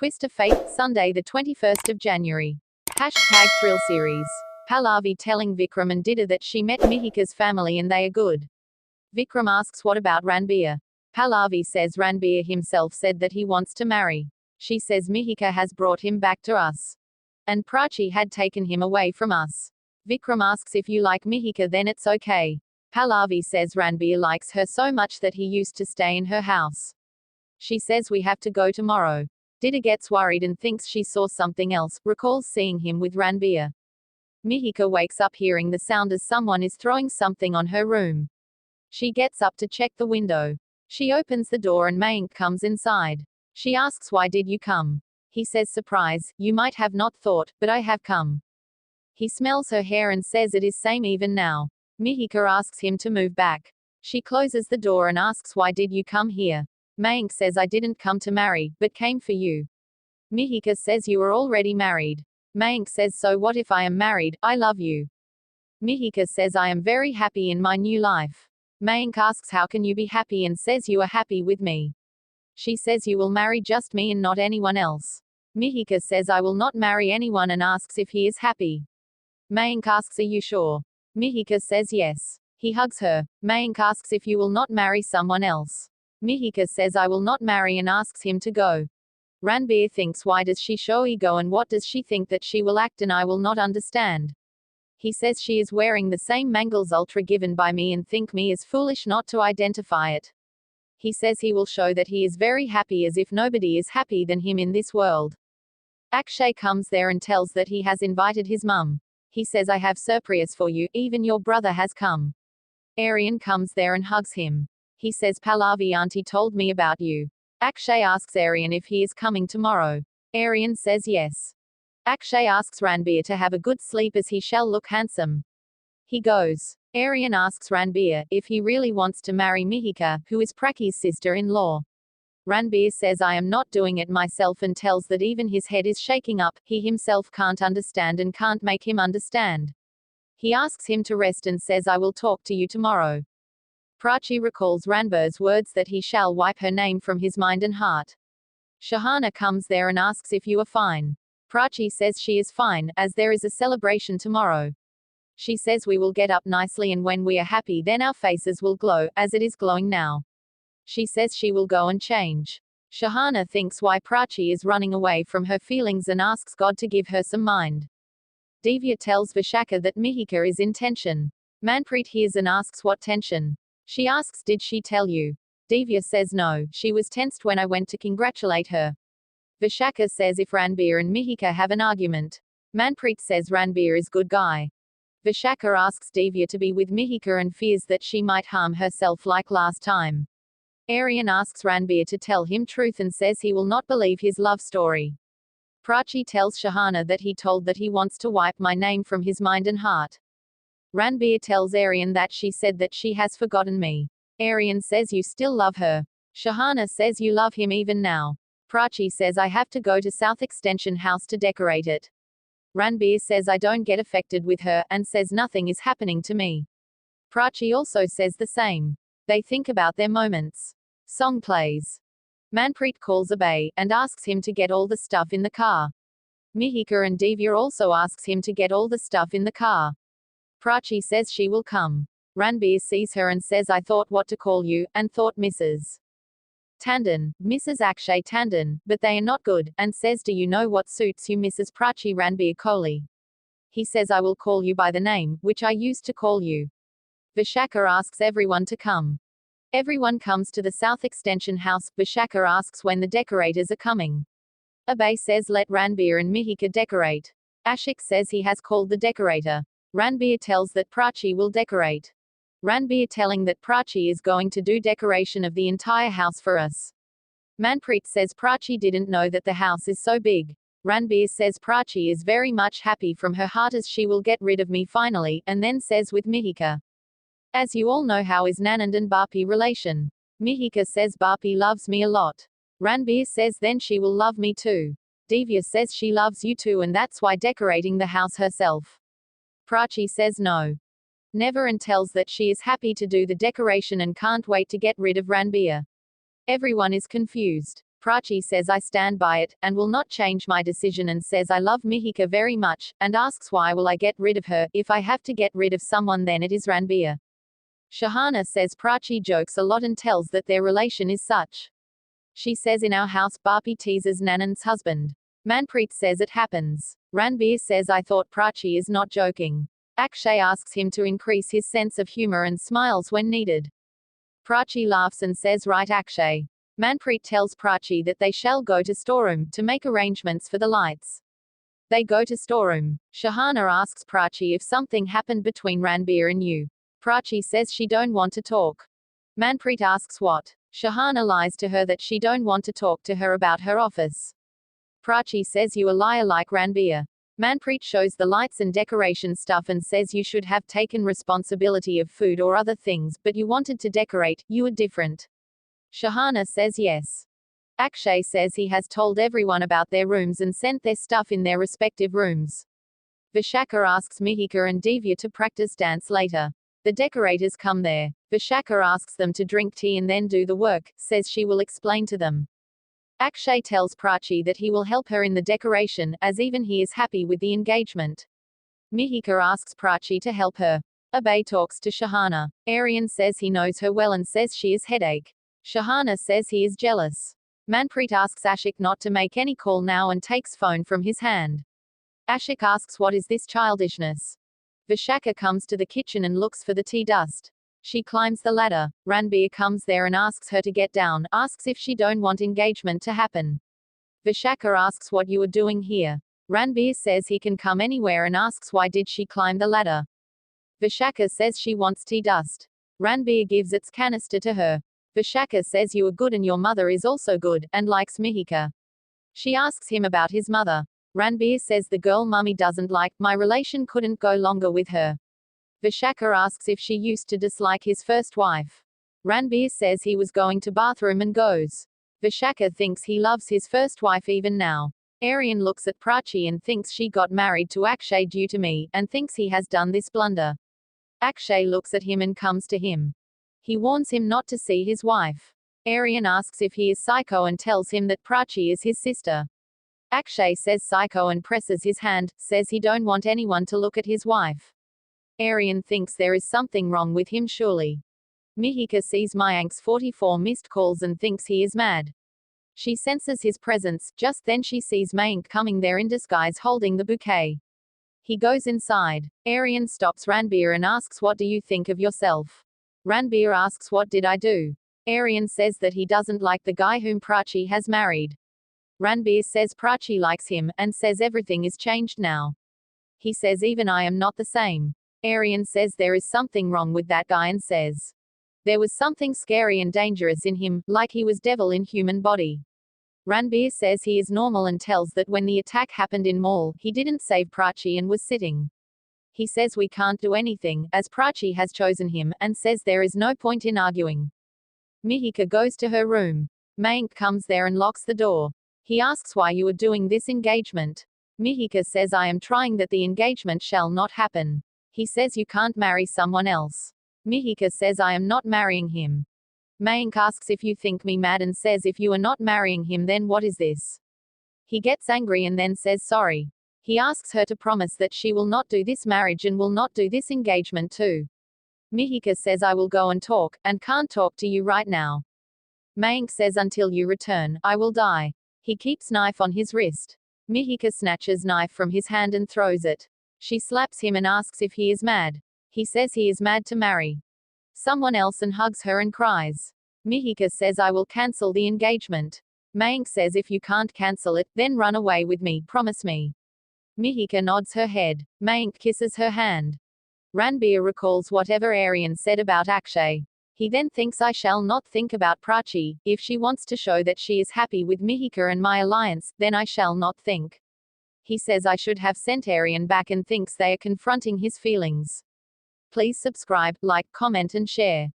Twist of Fate, Sunday the 21st of January. Hashtag Thrill Series. Pallavi telling Vikram and Dida that she met Mihika's family and they are good. Vikram asks what about Ranbir. Pallavi says Ranbir himself said that he wants to marry. She says Mihika has brought him back to us. And Prachi had taken him away from us. Vikram asks if you like Mihika then it's okay. Pallavi says Ranbir likes her so much that he used to stay in her house. She says we have to go tomorrow. Dida gets worried and thinks she saw something else, recalls seeing him with Ranbir. Mihika wakes up hearing the sound as someone is throwing something on her room. She gets up to check the window. She opens the door and Mayank comes inside. She asks why did you come? He says surprise, you might have not thought, but I have come. He smells her hair and says it is same even now. Mihika asks him to move back. She closes the door and asks why did you come here? Mayank says I didn't come to marry, but came for you. Mihika says you are already married. Mayank says so what if I am married, I love you. Mihika says I am very happy in my new life. Mayank asks how can you be happy and says you are happy with me. She says you will marry just me and not anyone else. Mihika says I will not marry anyone and asks if he is happy. Mayank asks are you sure? Mihika says yes. He hugs her. Mayank asks if you will not marry someone else. Mihika says I will not marry and asks him to go. Ranbir thinks why does she show ego and what does she think that she will act and I will not understand. He says she is wearing the same Mangals Ultra given by me and think me is foolish not to identify it. He says he will show that he is very happy as if nobody is happy than him in this world. Akshay comes there and tells that he has invited his mum. He says I have surprise for you, even your brother has come. Aryan comes there and hugs him. He says Pallavi auntie told me about you. Akshay asks Aryan if he is coming tomorrow. Aryan says yes. Akshay asks Ranbir to have a good sleep as he shall look handsome. He goes. Aryan asks Ranbir if he really wants to marry Mihika, who is Prachi's sister-in-law. Ranbir says I am not doing it myself and tells that even his head is shaking up, he himself can't understand and can't make him understand. He asks him to rest and says I will talk to you tomorrow. Prachi recalls Ranbir's words that he shall wipe her name from his mind and heart. Shahana comes there and asks if you are fine. Prachi says she is fine, as there is a celebration tomorrow. She says we will get up nicely and when we are happy then our faces will glow, as it is glowing now. She says she will go and change. Shahana thinks why Prachi is running away from her feelings and asks God to give her some mind. Divya tells Vishaka that Mihika is in tension. Manpreet hears and asks what tension. She asks did she tell you? Divya says no, she was tensed when I went to congratulate her. Vishaka says if Ranbir and Mihika have an argument. Manpreet says Ranbir is good guy. Vishaka asks Divya to be with Mihika and fears that she might harm herself like last time. Aryan asks Ranbir to tell him truth and says he will not believe his love story. Prachi tells Shahana that he told that he wants to wipe my name from his mind and heart. Ranbir tells Aryan that she said that she has forgotten me. Aryan says you still love her. Shahana says you love him even now. Prachi says I have to go to South Extension House to decorate it. Ranbir says I don't get affected with her, and says nothing is happening to me. Prachi also says the same. They think about their moments. Song plays. Manpreet calls Abhay, and asks him to get all the stuff in the car. Mihika and Divya also asks him to get all the stuff in the car. Prachi says she will come. Ranbir sees her and says I thought what to call you, and thought Mrs. Tandon, Mrs. Akshay Tandon, but they are not good, and says do you know what suits you Mrs. Prachi Ranbir Kohli? He says I will call you by the name, which I used to call you. Vishaka asks everyone to come. Everyone comes to the South Extension House. Vishaka asks when the decorators are coming. Abhay says let Ranbir and Mihika decorate. Ashik says he has called the decorator. Ranbir tells that Prachi will decorate. Ranbir telling that Prachi is going to do decoration of the entire house for us. Manpreet says Prachi didn't know that the house is so big. Ranbir says Prachi is very much happy from her heart as she will get rid of me finally, and then says with Mihika. As you all know how is Nanand and Bapi relation. Mihika says Bapi loves me a lot. Ranbir says then she will love me too. Divya says she loves you too and that's why decorating the house herself. Prachi says no. Never and tells that she is happy to do the decoration and can't wait to get rid of Ranbir. Everyone is confused. Prachi says I stand by it, and will not change my decision, and says I love Mihika very much, and asks why will I get rid of her. If I have to get rid of someone, then it is Ranbir. Shahana says Prachi jokes a lot and tells that their relation is such. She says in our house Bapi teases Nanan's husband. Manpreet says it happens. Ranbir says I thought Prachi is not joking. Akshay asks him to increase his sense of humor and smiles when needed. Prachi laughs and says right Akshay. Manpreet tells Prachi that they shall go to storeroom to make arrangements for the lights. They go to storeroom. Shahana asks Prachi if something happened between Ranbir and you. Prachi says she don't want to talk. Manpreet asks what. Shahana lies to her that she don't want to talk to her about her office. Prachi says you a liar like Ranbir. Manpreet shows the lights and decoration stuff and says you should have taken responsibility of food or other things, but you wanted to decorate, you were different. Shahana says yes. Akshay says he has told everyone about their rooms and sent their stuff in their respective rooms. Vishaka asks Mihika and Divya to practice dance later. The decorators come there. Vishaka asks them to drink tea and then do the work, says she will explain to them. Akshay tells Prachi that he will help her in the decoration, as even he is happy with the engagement. Mihika asks Prachi to help her. Abhay talks to Shahana. Aryan says he knows her well and says she is headache. Shahana says he is jealous. Manpreet asks Ashik not to make any call now and takes phone from his hand. Ashik asks what is this childishness. Vishaka comes to the kitchen and looks for the tea dust. She climbs the ladder. Ranbir comes there and asks her to get down, asks if she don't want engagement to happen. Vishaka asks what you are doing here. Ranbir says he can come anywhere and asks why did she climb the ladder. Vishaka says she wants tea dust. Ranbir gives its canister to her. Vishaka says you are good and your mother is also good, and likes Mihika. She asks him about his mother. Ranbir says the girl mummy doesn't like, my relation couldn't go longer with her. Vishaka asks if she used to dislike his first wife. Ranbir says he was going to bathroom and goes. Vishaka thinks he loves his first wife even now. Aryan looks at Prachi and thinks she got married to Akshay due to me, and thinks he has done this blunder. Akshay looks at him and comes to him. He warns him not to see his wife. Aryan asks if he is psycho and tells him that Prachi is his sister. Akshay says psycho and presses his hand, says he don't want anyone to look at his wife. Aryan thinks there is something wrong with him surely. Mihika sees Mayank's 44 missed calls and thinks he is mad. She senses his presence, just then she sees Mayank coming there in disguise holding the bouquet. He goes inside. Aryan stops Ranbir and asks what do you think of yourself? Ranbir asks what did I do? Aryan says that he doesn't like the guy whom Prachi has married. Ranbir says Prachi likes him, and says everything is changed now. He says even I am not the same. Aryan says there is something wrong with that guy and says there was something scary and dangerous in him, like he was devil in human body. Ranbir says he is normal and tells that when the attack happened in mall, he didn't save Prachi and was sitting. He says we can't do anything, as Prachi has chosen him, and says there is no point in arguing. Mihika goes to her room. Mayank comes there and locks the door. He asks why you are doing this engagement. Mihika says I am trying that the engagement shall not happen. He says you can't marry someone else. Mihika says I am not marrying him. Mayank asks if you think me mad and says if you are not marrying him then what is this? He gets angry and then says sorry. He asks her to promise that she will not do this marriage and will not do this engagement too. Mihika says I will go and talk, and can't talk to you right now. Mayank says until you return, I will die. He keeps knife on his wrist. Mihika snatches knife from his hand and throws it. She slaps him and asks if he is mad. He says he is mad to marry someone else and hugs her and cries. Mihika says I will cancel the engagement. Mayank says if you can't cancel it, then run away with me, promise me. Mihika nods her head. Mayank kisses her hand. Ranbir recalls whatever Aryan said about Akshay. He then thinks I shall not think about Prachi. If she wants to show that she is happy with Mihika and my alliance, then I shall not think. He says I should have sent Aryan back and thinks they are confronting his feelings. Please subscribe, like, comment and share.